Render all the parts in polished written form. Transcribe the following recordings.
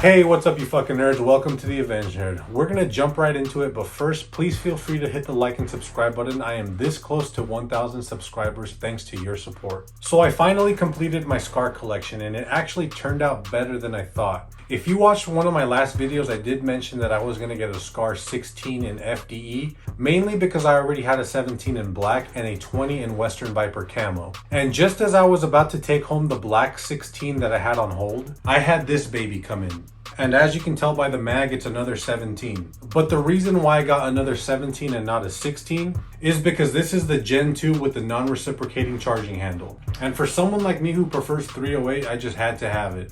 Hey, what's up you fucking nerds? Welcome to the Avengenerd. We're gonna jump right into it, but first, please feel free to hit the like and subscribe button. I am this close to 1,000 subscribers thanks to your support. So I finally completed my scar collection and it actually turned out better than I thought. If you watched one of my last videos, I did mention that I was gonna get a scar 16 in FDE, mainly because I already had a 17 in black and a 20 in Western Viper camo. And just as I was about to take home the black 16 that I had on hold, I had this baby come in. And as you can tell by the mag, it's another 17. But the reason why I got another 17 and not a 16 is because this is the Gen 2 with the non-reciprocating charging handle. And for someone like me who prefers 308, I just had to have it.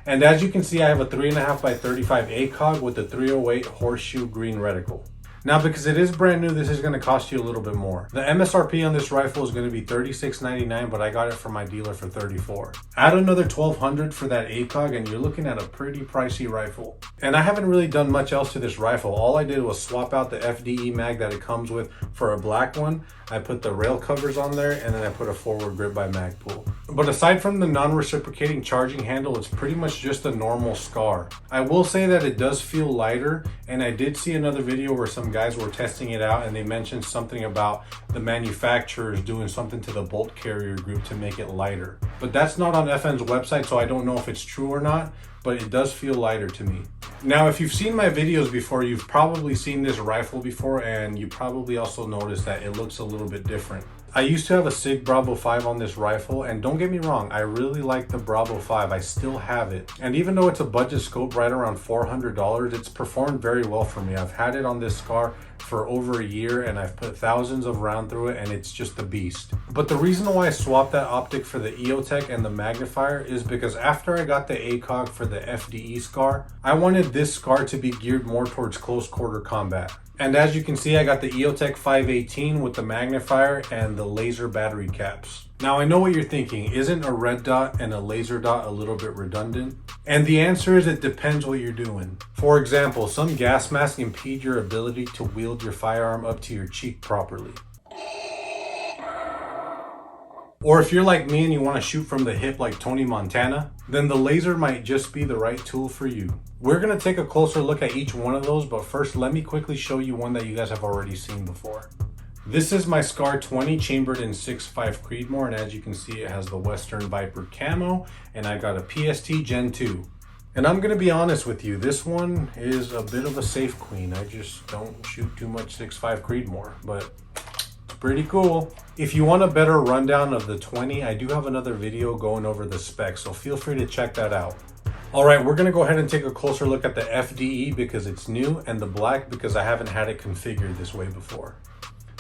And as you can see, I have a 3.5 by 35 ACOG with the 308 horseshoe green reticle. Now, because it is brand new, this is going to cost you a little bit more. The MSRP on this rifle is going to be $36.99, but I got it from my dealer for $34. Add another $1,200 for that ACOG and you're looking at a pretty pricey rifle. And I haven't really done much else to this rifle. All I did was swap out the FDE mag that it comes with for a black one. I put the rail covers on there and then I put a forward grip by Magpul. But aside from the non-reciprocating charging handle, it's pretty much just a normal scar. I will say that it does feel lighter, and I did see another video where some guys were testing it out and they mentioned something about the manufacturers doing something to the bolt carrier group to make it lighter. But that's not on FN's website, so I don't know if it's true or not, but it does feel lighter to me. Now, if you've seen my videos before, you've probably seen this rifle before, and you probably also noticed that it looks a little bit different. I used to have a SIG Bravo 5 on this rifle, and don't get me wrong, I really like the Bravo 5. I still have it. And even though it's a budget scope right around $400, it's performed very well for me. I've had it on this scar for over a year and I've put thousands of rounds through it and it's just a beast. But the reason why I swapped that optic for the EOTech and the Magnifier is because after I got the ACOG for the FDE scar, I wanted this scar to be geared more towards close quarter combat. And as you can see, I got the EOTech 518 with the Magnifier and the laser battery caps. Now I know what you're thinking, isn't a red dot and a laser dot a little bit redundant? And the answer is it depends what you're doing. For example, some gas masks impede your ability to wield your firearm up to your cheek properly. Or if you're like me and you want to shoot from the hip like Tony Montana, then the laser might just be the right tool for you. We're going to take a closer look at each one of those, but first let me quickly show you one that you guys have already seen before. This is my Scar 20 chambered in 6.5 Creedmoor, and as you can see it has the Western Viper camo, and I got a PST Gen 2. And I'm going to be honest with you, this one is a bit of a safe queen. I just don't shoot too much 6.5 Creedmoor, but it's pretty cool. If you want a better rundown of the 20, I do have another video going over the specs, so feel free to check that out. Alright, we're going to go ahead and take a closer look at the FDE because it's new, and the black because I haven't had it configured this way before.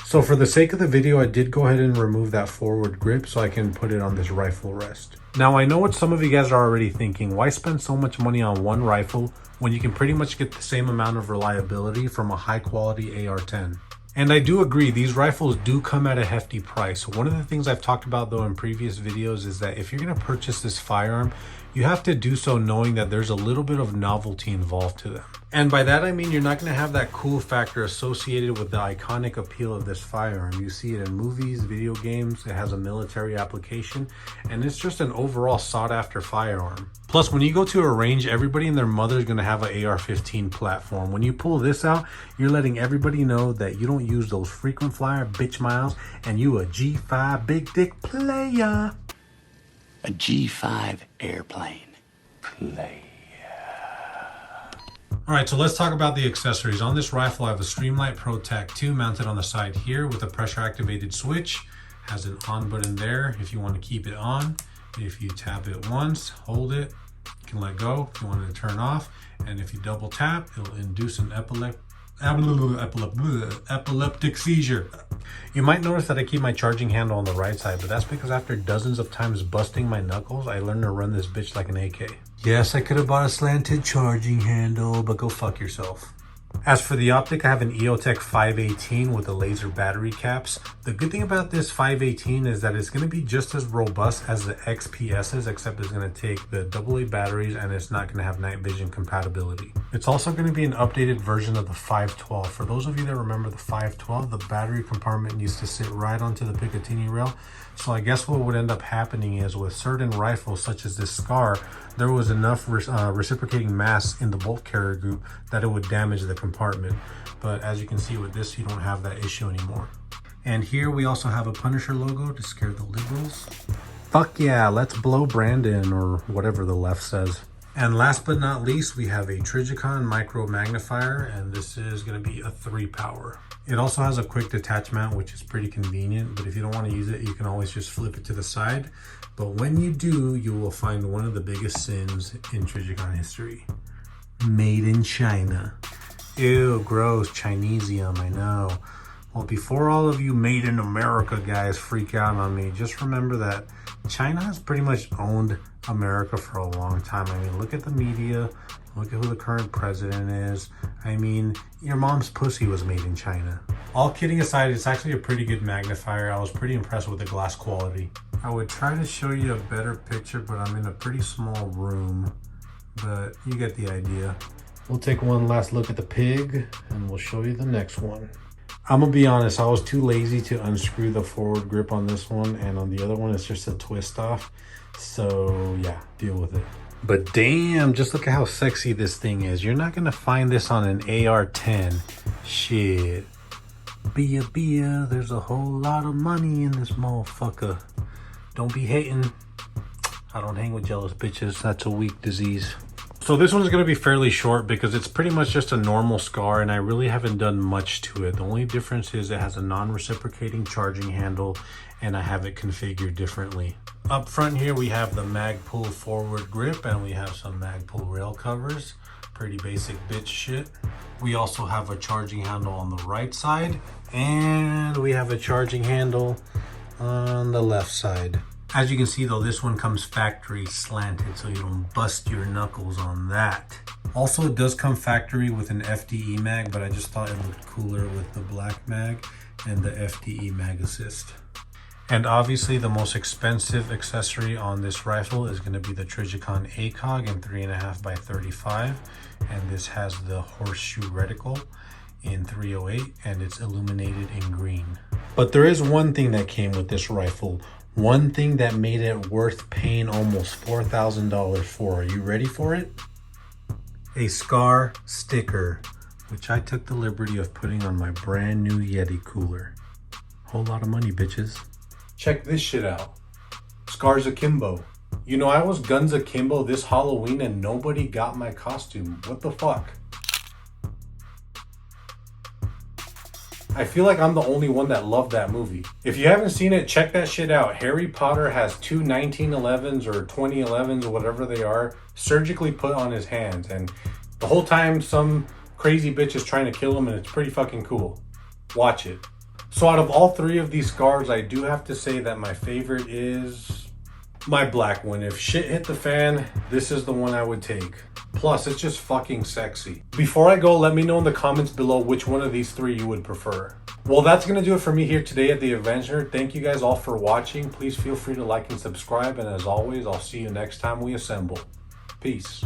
So for the sake of the video, I did go ahead and remove that forward grip so I can put it on this rifle rest. Now I know what some of you guys are already thinking, why spend so much money on one rifle when you can pretty much get the same amount of reliability from a high quality AR-10? And I do agree, these rifles do come at a hefty price. One of the things I've talked about though in previous videos is that if you're going to purchase this firearm, you have to do so knowing that there's a little bit of novelty involved to them. And by that I mean you're not going to have that cool factor associated with the iconic appeal of this firearm. You see it in movies, video games, it has a military application, and it's just an overall sought after firearm. Plus, when you go to a range, everybody and their mother is going to have an AR-15 platform. When you pull this out, you're letting everybody know that you don't use those frequent flyer bitch miles and you a G5 big dick player. A G5 airplane. Play. Alright, so let's talk about the accessories. On this rifle, I have a Streamlight Pro Tac 2 mounted on the side here with a pressure activated switch. Has an on button there if you want to keep it on. If you tap it once, hold it, you can let go if you want it to turn off. And if you double tap, it'll induce an epileptic seizure. You might notice that I keep my charging handle on the right side, but that's because after dozens of times busting my knuckles, I learned to run this bitch like an AK. Yes, I could have bought a slanted charging handle, but go fuck yourself. As for the Optic, I have an EOTech 518 with the laser battery caps. The good thing about this 518 is that it's going to be just as robust as the XPS's, except it's going to take the AA batteries and it's not going to have night vision compatibility. It's also going to be an updated version of the 512. For those of you that remember the 512, the battery compartment used to sit right onto the Picatinny rail. So I guess what would end up happening is with certain rifles such as this SCAR, there was enough reciprocating mass in the bolt carrier group that it would damage the compartment. But as you can see with this, you don't have that issue anymore. And here we also have a Punisher logo to scare the liberals. Fuck yeah, let's blow Brandon, or whatever the left says. And last but not least, we have a Trijicon micro magnifier, and this is going to be a 3-power. It also has a quick detach mount, which is pretty convenient, but if you don't want to use it, you can always just flip it to the side. But when you do, you will find one of the biggest sins in Trijicon history. Made in China. Ew, gross, Chinesium, I know. Well, before all of you made in America guys freak out on me, just remember that China has pretty much owned America for a long time. I mean, look at the media, look at who the current president is. I mean, your mom's pussy was made in China. All kidding aside, it's actually a pretty good magnifier. I was pretty impressed with the glass quality. I would try to show you a better picture, but I'm in a pretty small room, but you get the idea. We'll take one last look at the pig and we'll show you the next one. I'm gonna be honest, I was too lazy to unscrew the forward grip on this one, and on the other one it's just a twist off. So yeah, deal with it. But damn, just look at how sexy this thing is. You're not gonna find this on an AR-10. Shit. Bia, there's a whole lot of money in this motherfucker. Don't be hating. I don't hang with jealous bitches. That's a weak disease. So this one's going to be fairly short because it's pretty much just a normal SCAR and I really haven't done much to it. The only difference is it has a non-reciprocating charging handle and I have it configured differently. Up front here we have the mag pull forward grip and we have some mag pull rail covers. Pretty basic bitch shit. We also have a charging handle on the right side and we have a charging handle on the left side. As you can see though, this one comes factory slanted, so you don't bust your knuckles on that. Also, it does come factory with an FDE mag, but I just thought it looked cooler with the black mag and the FDE mag assist. And obviously the most expensive accessory on this rifle is going to be the Trijicon ACOG in 3.5x35, and this has the horseshoe reticle in 308 and it's illuminated in green. But there is one thing that came with this rifle. One thing that made it worth paying almost $4,000 for. Are you ready for it? A SCAR sticker, which I took the liberty of putting on my brand new Yeti cooler. Whole lot of money, bitches. Check this shit out. SCAR's akimbo. You know, I was guns akimbo this Halloween and nobody got my costume. What the fuck? I feel like I'm the only one that loved that movie. If you haven't seen it, check that shit out. Harry Potter has two 1911s or 2011s or whatever they are surgically put on his hands. And the whole time some crazy bitch is trying to kill him and it's pretty fucking cool. Watch it. So out of all three of these SCARs, I do have to say that my favorite is my black one. If shit hit the fan, this is the one I would take. Plus, it's just fucking sexy. Before I go, let me know in the comments below which one of these three you would prefer. Well, that's going to do it for me here today at the Avengenerd. Thank you guys all for watching. Please feel free to like and subscribe. And as always, I'll see you next time we assemble. Peace.